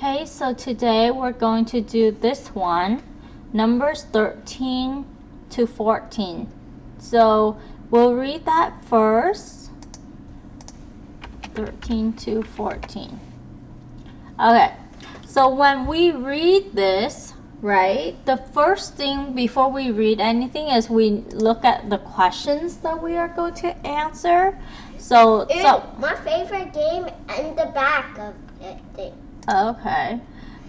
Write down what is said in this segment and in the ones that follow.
Okay, so today we're going to do this one, Numbers 13 to 14. So we'll read that first, 13 to 14. Okay, so when we read this, right, the first thing before we read anything is we look at the questions that we are going to answer. So my favorite game in the back of it thing. Okay,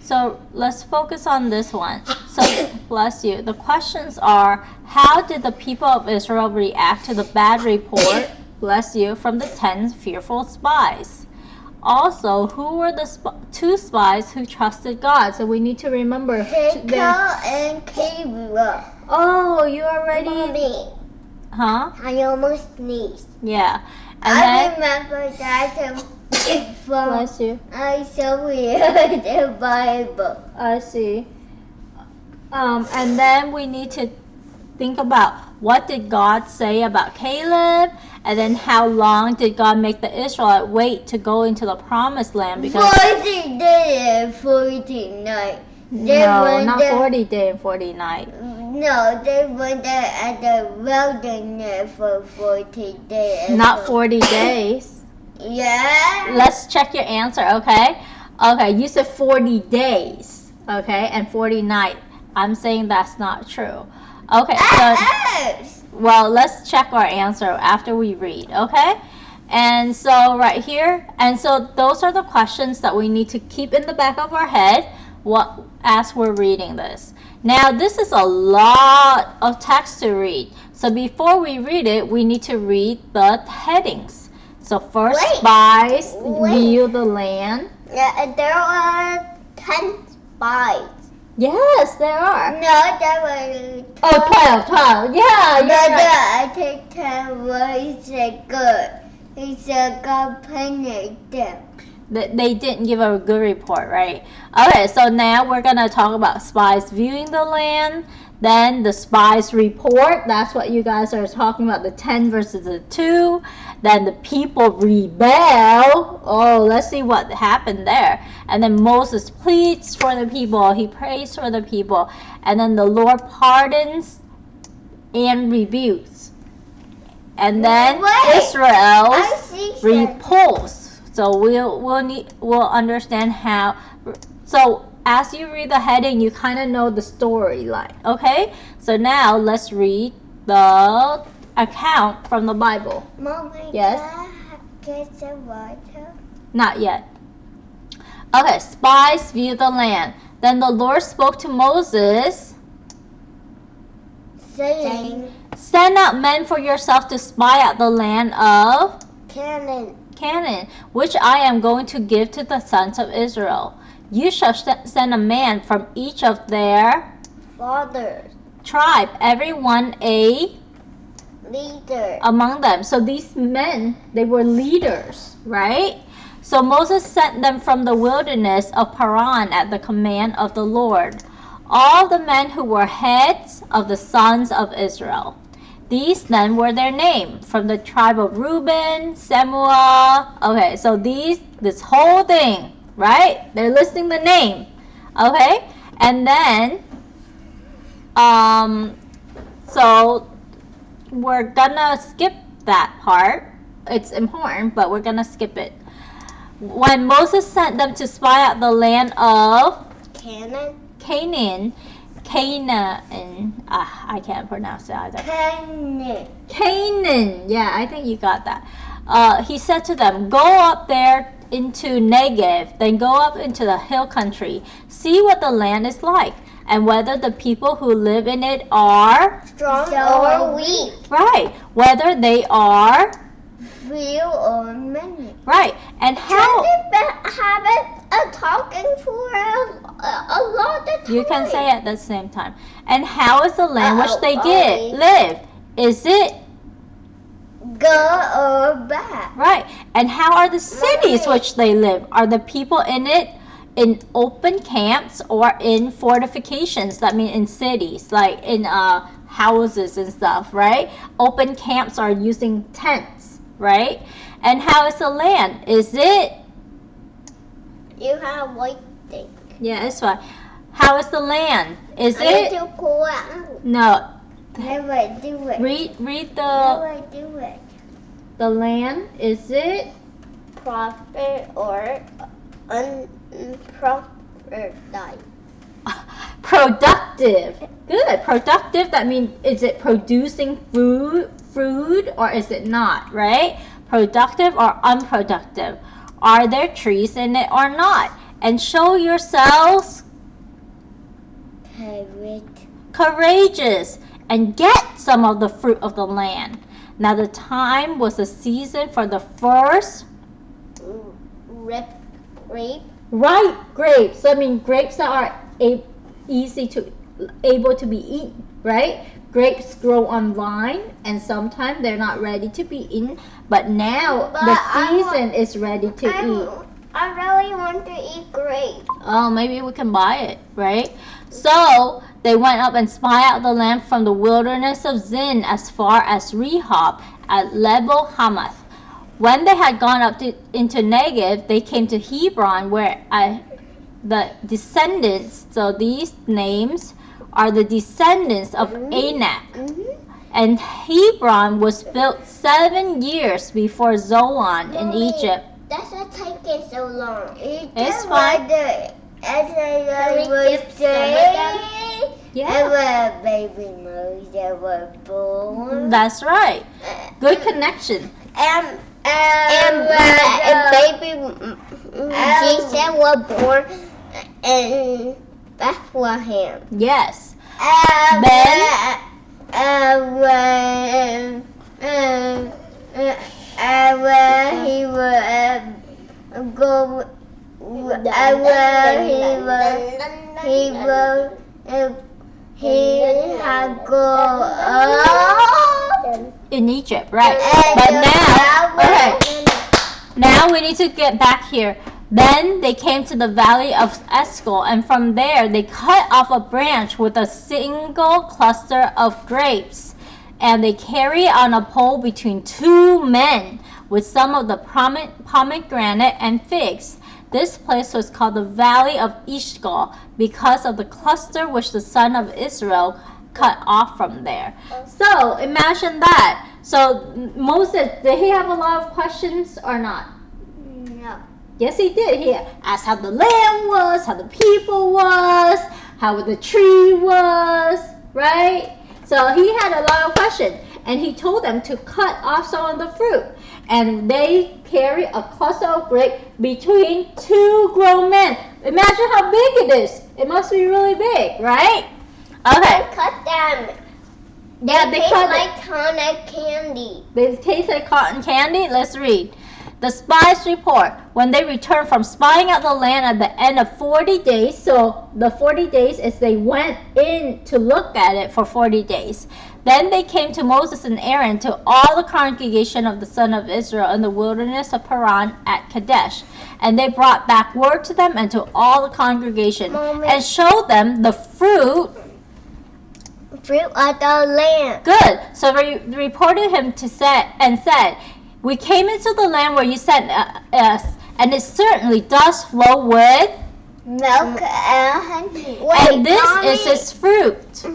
so let's focus on this one. So, bless you. The questions are, how did the people of Israel react to the bad report, bless you, from the 10 fearful spies? Also, who were the two spies who trusted God? So we need to remember. Jacob and Caleb. Oh, you already... Mommy. Huh? I almost sneezed. Yeah. And I remember that from bless you. I saw it the Bible. I see. And then we need to think about what did God say about Caleb, and then how long did God make the Israelites wait to go into the promised land? Because 40 days and 40 nights. No, not 40 days and 40 nights. No, they went there at the wilderness for 40 days. Not 40 days. Yeah. Let's check your answer, okay? Okay, you said 40 days, okay, and 40 nights. I'm saying that's not true. Okay, so, well, let's check our answer after we read, okay? And so right here, and so those are the questions that we need to keep in the back of our head as we're reading this. Now, this is a lot of text to read. So before we read it, we need to read the headings. So first, spies view the land. Yeah, there are 10 spies. Yes, there are. No, there were 12. Oh, 12. Yeah, you're right. I think 10 was good. He said God punished them. They didn't give a good report, right? Okay, so now we're going to talk about spies viewing the land. Then the spies report. That's what you guys are talking about, the 10 versus the 2. Then the people rebel. Oh, let's see what happened there. And then Moses pleads for the people. He prays for the people. And then the Lord pardons and rebukes. And then Israel repulsed. So we'll understand how. So as you read the heading, you kind of know the storyline. Okay. So now let's read the account from the Bible. Mom, yes. Get the water? Not yet. Okay. Spies view the land. Then the Lord spoke to Moses, saying, "Send out men for yourself to spy out the land of Canaan, which I am going to give to the sons of Israel. You shall send a man from each of their fathers' tribe, every one a leader among them." So these men, they were leaders, right? So Moses sent them from the wilderness of Paran at the command of the Lord, all the men who were heads of the sons of Israel. These then were their name, from the tribe of Reuben, Samuel. Okay, so this whole thing, right? They're listing the name. Okay, and then, so we're gonna skip that part. It's important, but we're gonna skip it. When Moses sent them to spy out the land of Canaan, I can't pronounce it either. Canaan. Yeah, I think you got that. He said to them, "Go up there into Negev, then go up into the hill country. See what the land is like, and whether the people who live in it are strong or weak. Right. Whether they are few or many. Right. And how have a talking for a lot of time. You can say it at the same time. And how is the land which they live? Is it good or bad? Right. And how are the cities which they live? Are the people in it in open camps or in fortifications? That means in cities, like in houses and stuff, right? Open camps are using tents, right? And how is the land? Is it You have white think. Yeah, it's fine. How is the land? Is I it? need to pull out. No. Never do it. Read Never do it. the land. Is it? Profit or unprofit. Productive. Good. Productive. That means, is it producing food or is it not? Right? Productive or unproductive? Are there trees in it or not? And show yourselves courageous and get some of the fruit of the land. Now the time was the season for the first Grape. ripe grapes. I mean grapes that are able to be eaten, right? Grapes grow on vine and sometimes they're not ready to be eaten, but now the season is ready to eat. I really want to eat grapes. Oh, maybe we can buy it, right? So they went up and spied out the land from the wilderness of Zin as far as Rehob at Lebo Hamath. When they had gone up into Negev, they came to Hebron, where the descendants, so these names are the descendants of Anak. And Hebron was built 7 years before Zoan in Egypt. That's not taking so long. It's fine. Yeah. Baby Moses was born. That's right. Good connection. And baby Jesus was born in Bethlehem. Yes. He would go. He had go In Egypt, right? But now we need to get back here. Then they came to the valley of Eshcol, and from there they cut off a branch with a single cluster of grapes, and they carried on a pole between 2 men with some of the pomegranate and figs. This place was called the Valley of Eshcol because of the cluster which the son of Israel cut off from there. So imagine that. So Moses, did he have a lot of questions or not? No. Yes, he did. He asked how the land was, how the people was, how the tree was, right? So he had a lot of questions, and he told them to cut off some of the fruit. And they carry a cluster of grapes between 2 grown men. Imagine how big it is. It must be really big, right? Okay. They cut them. Yeah, they cut like cotton candy. They taste like cotton candy? Let's read. The spies report when they returned from spying out the land at the end of 40 days. So the 40 days is they went in to look at it for 40 days. Then they came to Moses and Aaron, to all the congregation of the son of Israel in the wilderness of Paran at Kadesh. And they brought back word to them and to all the congregation, and showed them the fruit of the land. Good. So they reported him to said, we came into the land where you sent us, and it certainly does flow with milk and honey. And this is its fruit.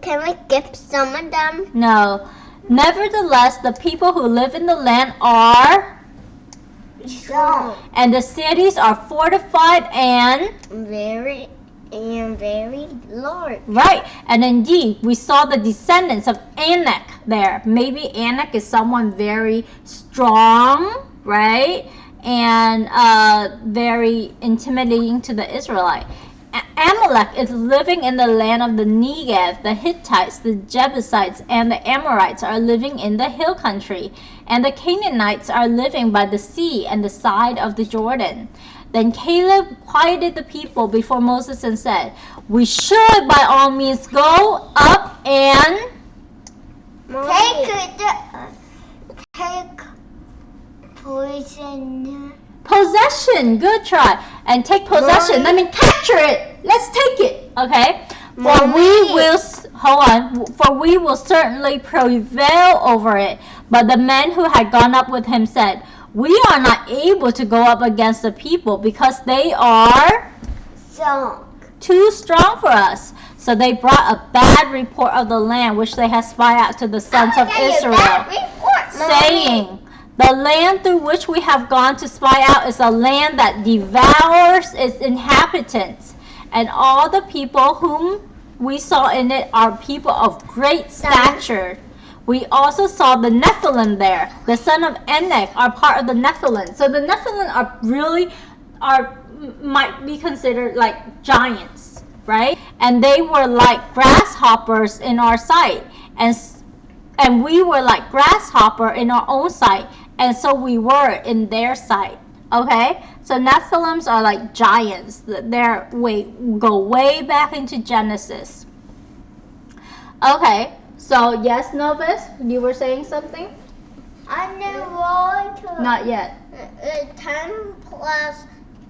Can we get some of them? No. Nevertheless, the people who live in the land are strong, and the cities are fortified and very large. Right. And indeed, we saw the descendants of Anak there. Maybe Anak is someone very strong, right? And very intimidating to the Israelite. Amalek is living in the land of the Negev. The Hittites, the Jebusites, and the Amorites are living in the hill country. And the Canaanites are living by the sea and the side of the Jordan. Then Caleb quieted the people before Moses and said, we should by all means go up and take possession. Good try. And take possession. That means capture it. Let's take it. Okay. For we will certainly prevail over it. But the men who had gone up with him said, we are not able to go up against the people because they are strong. Too strong for us. So they brought a bad report of the land which they had spied out to the sons of Israel, saying, the land through which we have gone to spy out is a land that devours its inhabitants, and all the people whom we saw in it are people of great stature. We also saw the Nephilim there. The son of Anak are part of the Nephilim. So the Nephilim might be considered like giants, right? And they were like grasshoppers in our sight, and we were like grasshopper in our own sight, and so we were in their sight. Okay, so Nephilims are like giants. Go way back into Genesis. Okay, so yes, Novus, you were saying something? Underwater. Not yet. 10 plus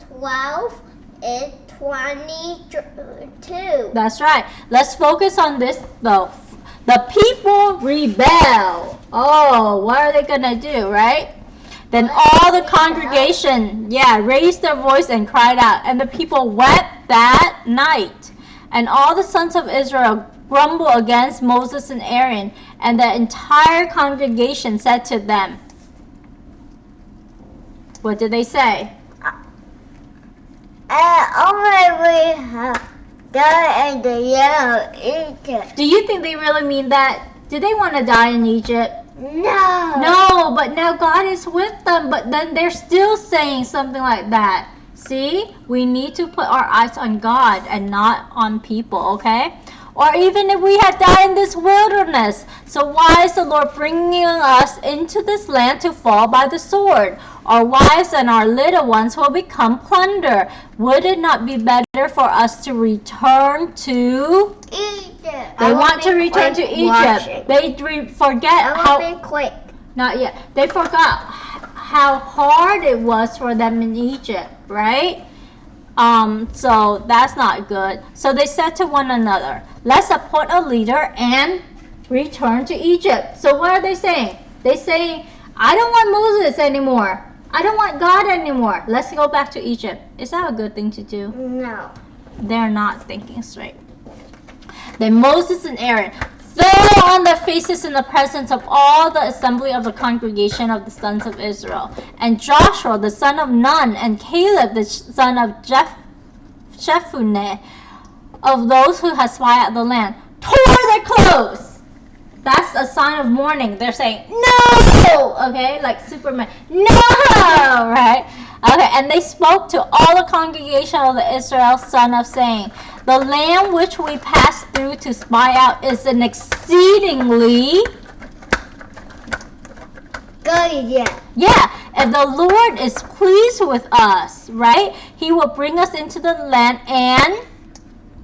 12 is 22. That's right. Let's focus on this though. The people rebel. Oh, what are they gonna do, right? Then all the congregation, raised their voice and cried out, and the people wept that night. And all the sons of Israel grumbled against Moses and Aaron, and the entire congregation said to them, what did they say? Only we have died in the yellow Egypt. Do you think they really mean that? Did they want to die in Egypt? No. No, but now God is with them, but then they're still saying something like that. See, we need to put our eyes on God and not on people, okay? Or even if we had died in this wilderness, so why is the Lord bringing us into this land to fall by the sword? Our wives and our little ones will become plunder. Would it not be better for us to return to Egypt? They want to return to Egypt. They forget how. Be quick. Not yet. They forgot how hard it was for them in Egypt, right? So that's not good. So they said to one another, let's appoint a leader and return to Egypt. So what are they saying? They're saying, I don't want Moses anymore. I don't want God anymore. Let's go back to Egypt. Is that a good thing to do? No. They're not thinking straight. Then Moses and Aaron fell on their faces in the presence of all the assembly of the congregation of the sons of Israel. And Joshua, the son of Nun, and Caleb, the son of Jephunneh, of those who had spied out the land, tore their clothes. That's a sign of mourning. They're saying, no! Okay, like Superman. No! Right? Okay, and they spoke to all the congregation of the Israel son of saying, the land which we passed through to spy out is an exceedingly good. Yeah, if the Lord is pleased with us, right? He will bring us into the land and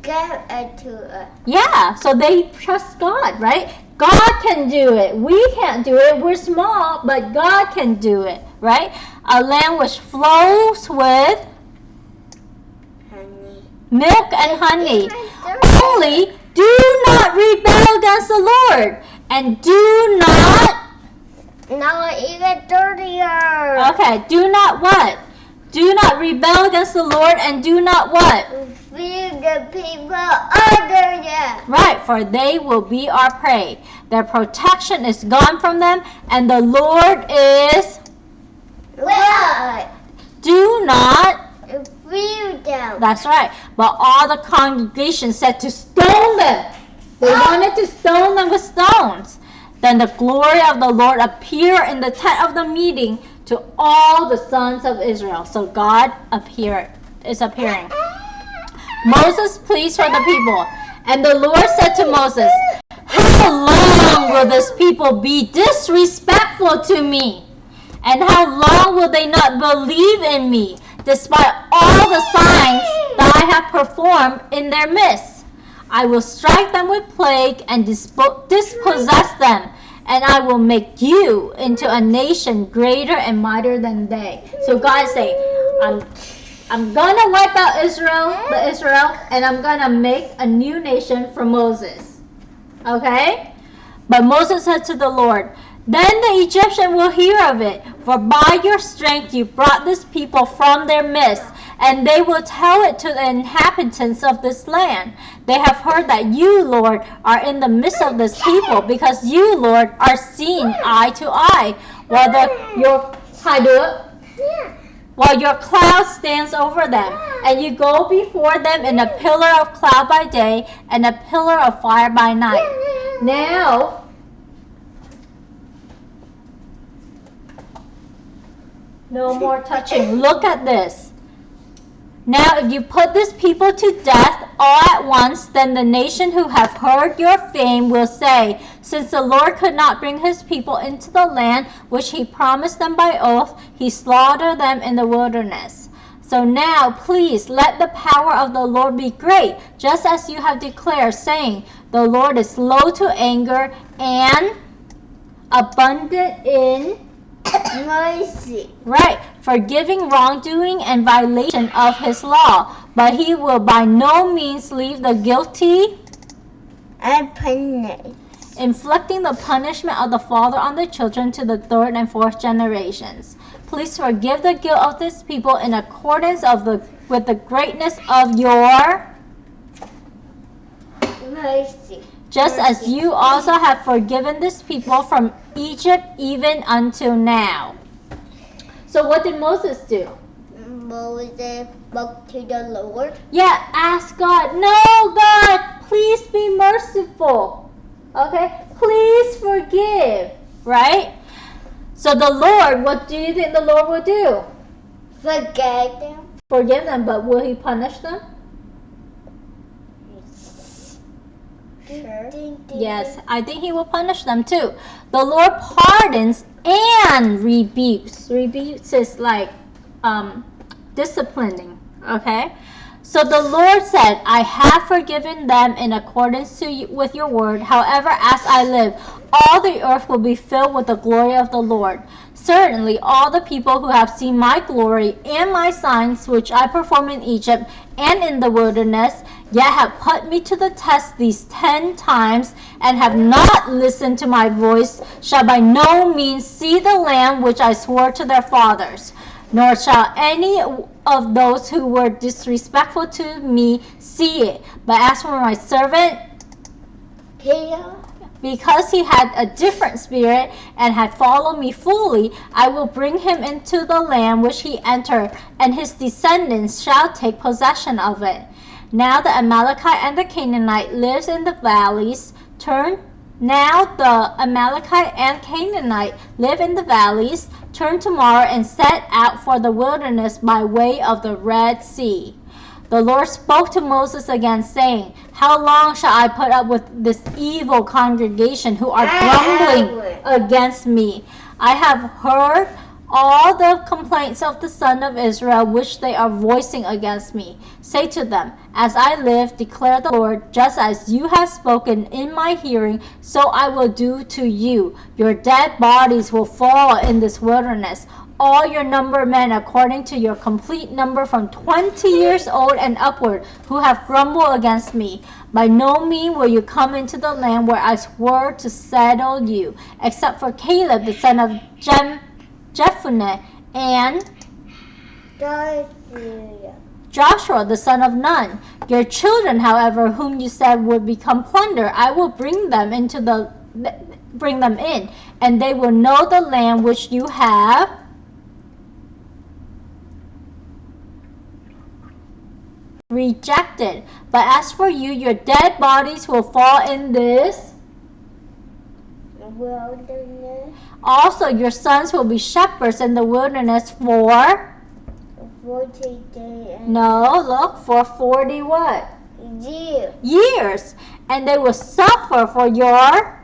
give it to us. Yeah, so they trust God, right? God can do it. We can't do it. We're small, but God can do it, right? A land which flows with milk and honey. Only do not rebel against the Lord, and do not. Now even dirtier. Okay, do not what? Do not rebel against the Lord, and do not what? Feed the people under them. Right, for they will be our prey. Their protection is gone from them, and the Lord is. What? Do not. Feed them. That's right. But all the congregation said to stone them. They wanted to stone them with stones. Then the glory of the Lord appeared in the tent of the meeting to all the sons of Israel. So God is appearing. Moses pleads for the people. And the Lord said to Moses, how long will this people be disrespectful to me? And how long will they not believe in me, despite all the signs that I have performed in their midst? I will strike them with plague and dispossess them, and I will make you into a nation greater and mightier than they. So God is saying, I'm gonna wipe out Israel, and I'm gonna make a new nation for Moses. Okay? But Moses said to the Lord, then the Egyptian will hear of it, for by your strength you brought this people from their midst, and they will tell it to the inhabitants of this land. They have heard that you, Lord, are in the midst of this people, because you, Lord, are seen eye to eye, while your cloud stands over them, and you go before them in a pillar of cloud by day and a pillar of fire by night. Now, no more touching. Look at this. Now, if you put this people to death all at once, then the nation who have heard your fame will say, since the Lord could not bring his people into the land which he promised them by oath, he slaughtered them in the wilderness. So now, please, let the power of the Lord be great, just as you have declared, saying, the Lord is slow to anger and abundant in mercy. Right, forgiving wrongdoing and violation of his law, but he will by no means leave the guilty And punish. inflicting the punishment of the father on the children to the third and fourth generations. Please forgive the guilt of this people in accordance with the greatness of your Mercy. just as you also have forgiven this people from Egypt even until now. So what did Moses do? Moses spoke to the Lord. Yeah, ask God. No, God, please be merciful. Okay? Please forgive. Right? So the Lord, what do you think the Lord will do? Forget them. Forgive them, but will he punish them? Sure. Yes, I think he will punish them too. The Lord pardons and rebukes. Rebukes is like disciplining. Okay? So the Lord said, I have forgiven them in accordance with your word. However, as I live, all the earth will be filled with the glory of the Lord. Certainly, all the people who have seen my glory and my signs, which I perform in Egypt and in the wilderness, yet have put me to the test these 10 times, and have not listened to my voice, shall by no means see the land which I swore to their fathers. Nor shall any of those who were disrespectful to me see it. But as for my servant, because he had a different spirit and had followed me fully, I will bring him into the land which he entered, and his descendants shall take possession of it. Now the Amalekite and the Canaanite lives in the valleys. Now the Amalekite and Canaanite live in the valleys. Turn tomorrow and set out for the wilderness by way of the Red Sea. The Lord spoke to Moses again, saying, how long shall I put up with this evil congregation who are grumbling against me? I have heard all the complaints of the sons of Israel which they are voicing against me. Say to them, as I live, declare the Lord, just as you have spoken in my hearing, so I will do to you. Your dead bodies will fall in this wilderness. All your number men according to your complete number from 20 years old and upward, who have grumbled against me. By no means will you come into the land where I swore to settle you, except for Caleb the son of Jephunneh and Joshua the son of Nun. Your children, however, whom you said would become plunder, I will bring them in, and they will know the land which you have rejected. But as for you, your dead bodies will fall in this Wilderness. Also, your sons will be shepherds in the wilderness for 40 days. for 40 what? Years. And they will suffer for your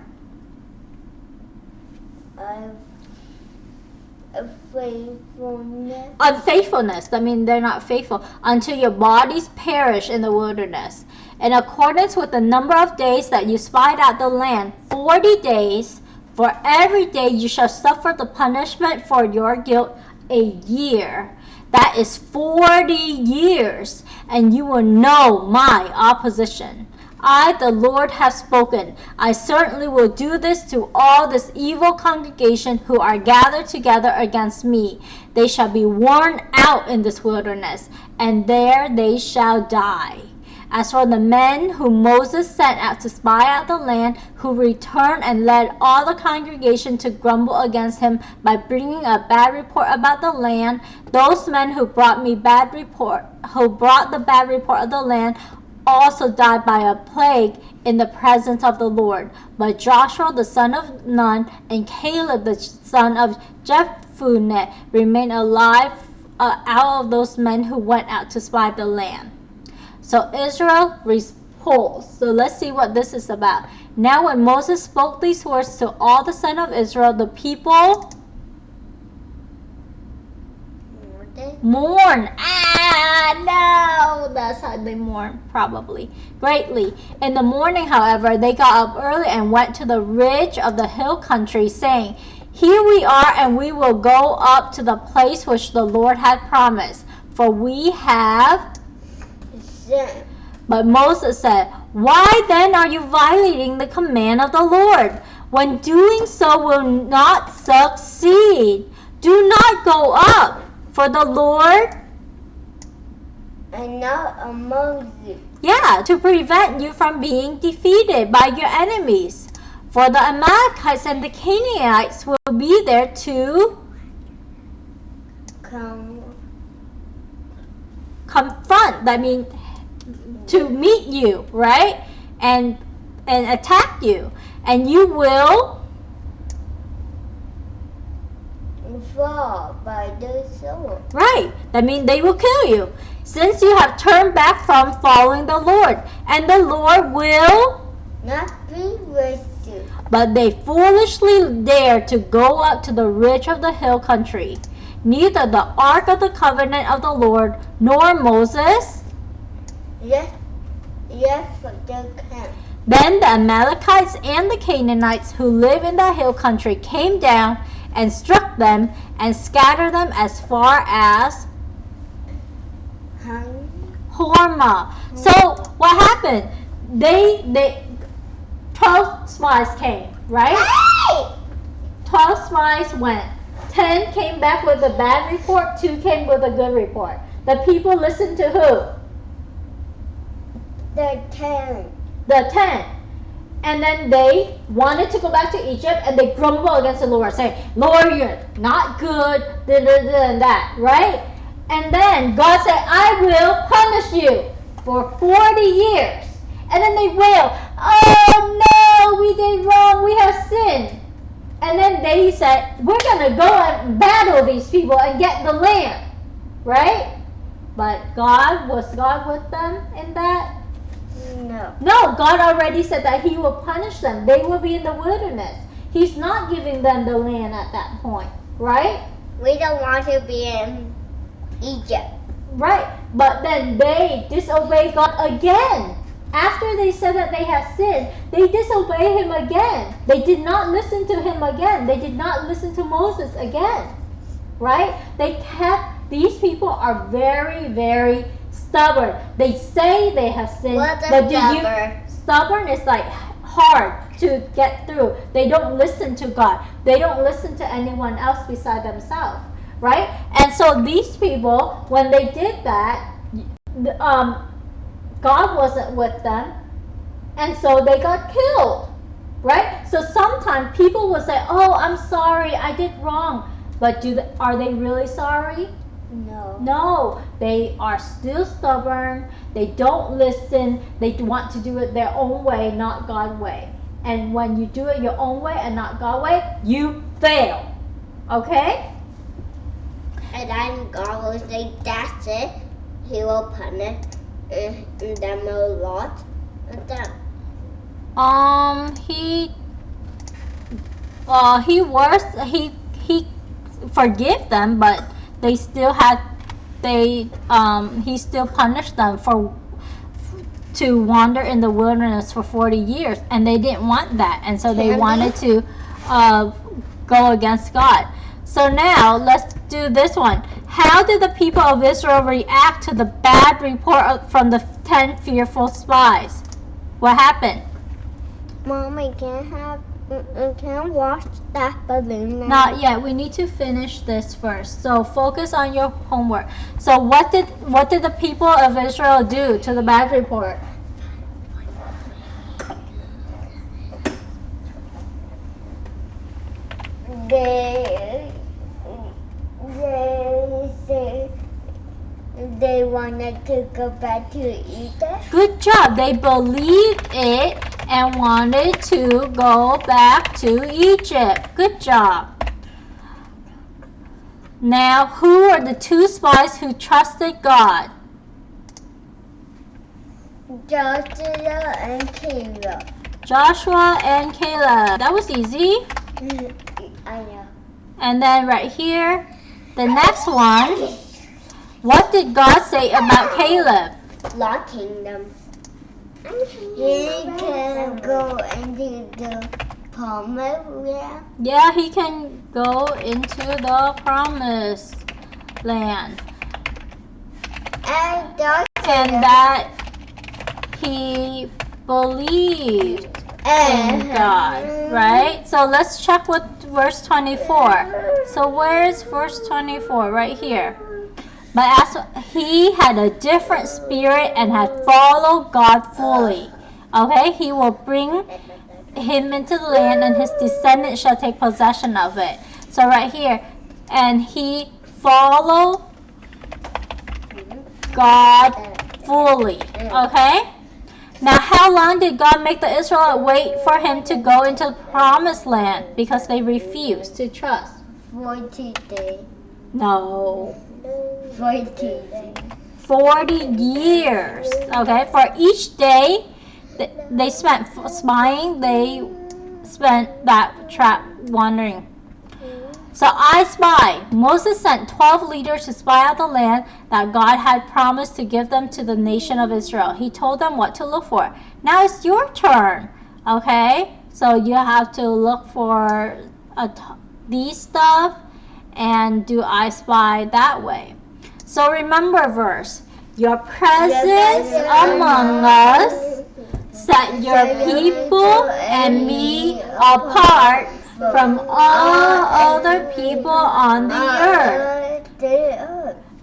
unfaithfulness. I mean, they're not faithful until your bodies perish in the wilderness. In accordance with the number of days that you spied out the land, 40 days, for every day you shall suffer the punishment for your guilt a year. That is 40 years, and you will know my opposition. I, the Lord, have spoken. I certainly will do this to all this evil congregation who are gathered together against me. They shall be worn out in this wilderness, and there they shall die. As for the men whom Moses sent out to spy out the land, who returned and led all the congregation to grumble against him by bringing a bad report about the land, those men who brought the bad report of the land, also died by a plague in the presence of the Lord. But Joshua the son of Nun and Caleb the son of Jephunneh remained alive out of those men who went out to spy the land. So Israel repulsed. So let's see what this is about. Now when Moses spoke these words to all the sons of Israel, the people mourn. No, that's how they mourn, probably. Greatly. In the morning, however, they got up early and went to the ridge of the hill country, saying, Here we are, and we will go up to the place which the Lord had promised, for we have sinned. But Moses said, Why then are you violating the command of the Lord? When doing so will not succeed. Do not go up, for the Lord and not among you. Yeah, to prevent you from being defeated by your enemies. For the Amalekites and the Canaanites will be there to confront, that means to meet you, right? And attack you. And you will fall by the sword. Right. That means they will kill you. Since you have turned back from following the Lord, and the Lord will not be with you. But they foolishly dared to go up to the ridge of the hill country. Neither the ark of the covenant of the Lord nor Moses. Yes, for the camp. Then the Amalekites and the Canaanites who live in the hill country came down and struck them and scattered them as far as Hormah. So what happened? They 12 spies came, right? 12 spies went. 10 came back with a bad report. 2 came with a good report. The people listened to who? The 10. And then they wanted to go back to Egypt, and they grumbled against the Lord, saying, Lord, you're not good, and that, right? And then God said, I will punish you for 40 years. And then they wailed, oh no, we did wrong, we have sinned. And then they said, we're going to go and battle these people and get the land, right? But was God with them in that? No, God already said that he will punish them. They will be in the wilderness. He's not giving them the land at that point, right? We don't want to be in Egypt. Right, but then they disobey God again. After they said that they have sinned, they disobey him again. They did not listen to him again. They did not listen to Moses again, right? These people are very, very stubborn. They say they have sinned, but stubborn is like hard to get through. They don't listen to God. They don't listen to anyone else beside themselves, right? And so these people, when they did that, God wasn't with them, and so they got killed, right? So sometimes people will say, oh, I'm sorry, I did wrong. But are they really sorry? No, they are still stubborn. They don't listen. They want to do it their own way, not God's way. And when you do it your own way and not God's way, you fail. Okay? And then God will say, that's it. He will punish them a lot. He forgive them, but he still punished them to wander in the wilderness for 40 years, and they didn't want that, and so they wanted to go against God. So now let's do this one. How did the people of Israel react to the bad report from the 10 fearful spies? What happened? Mom, I can't wash that balloon now. Not yet. We need to finish this first. So focus on your homework. So what did the people of Israel do to the bad report? They wanted to go back to Egypt. Good job. They believed it and wanted to go back to Egypt. Good job. Now, who are the two spies who trusted God? Joshua and Caleb. Joshua and Caleb. That was easy. I know. And then right here, the next one. What did God say about Caleb? Locking them. He can go into the promised land. Yeah, he can go into the promised land. And that he believed in God, right? So let's check with verse 24. So where's verse 24? Right here. But as he had a different spirit and had followed God fully. Okay, he will bring him into the land and his descendants shall take possession of it. So right here, and he followed God fully. Okay? Now how long did God make the Israelites wait for him to go into the promised land? Because they refused to trust. 40 days. No. 40 days. 40 years. Okay? For each day they spent spying, they spent that trap wandering. So I spy. Moses sent 12 leaders to spy out the land that God had promised to give them to the nation of Israel. He told them what to look for. Now it's your turn. Okay? So you have to look for these stuff and do I spy that way. So remember verse. Your presence among us set your people and me apart from all other people on the earth.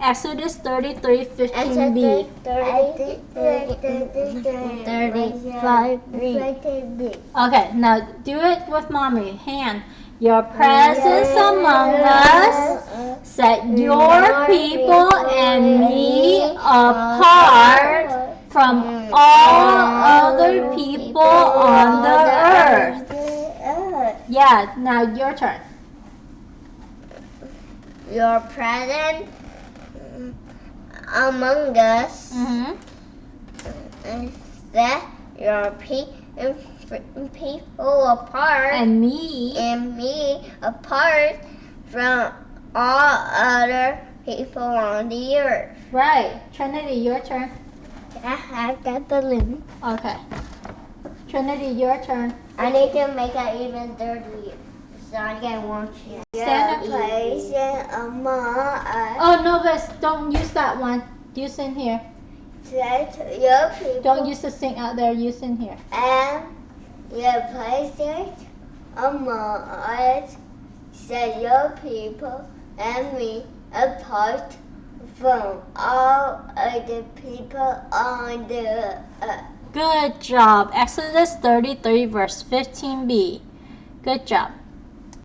Exodus 33:15b. 35b. Okay, now do it with mommy. Hand. Your presence among us set your people and me apart from all other people on the earth. Yeah, now your turn. Your presence among us set your people apart And me. apart from all other people on the earth. Right. Trinity, your turn. I have that balloon. Okay. Trinity, your turn. I need to make it even dirtier so I can wash it. Stand up. Presence among us Oh, no, Vis, don't use that one. Use in here. set your people Don't use the sink out there. Use in here. and your presence among us set your people and me apart from all other people on the earth. Good job. Exodus 33 verse 15b. Good job.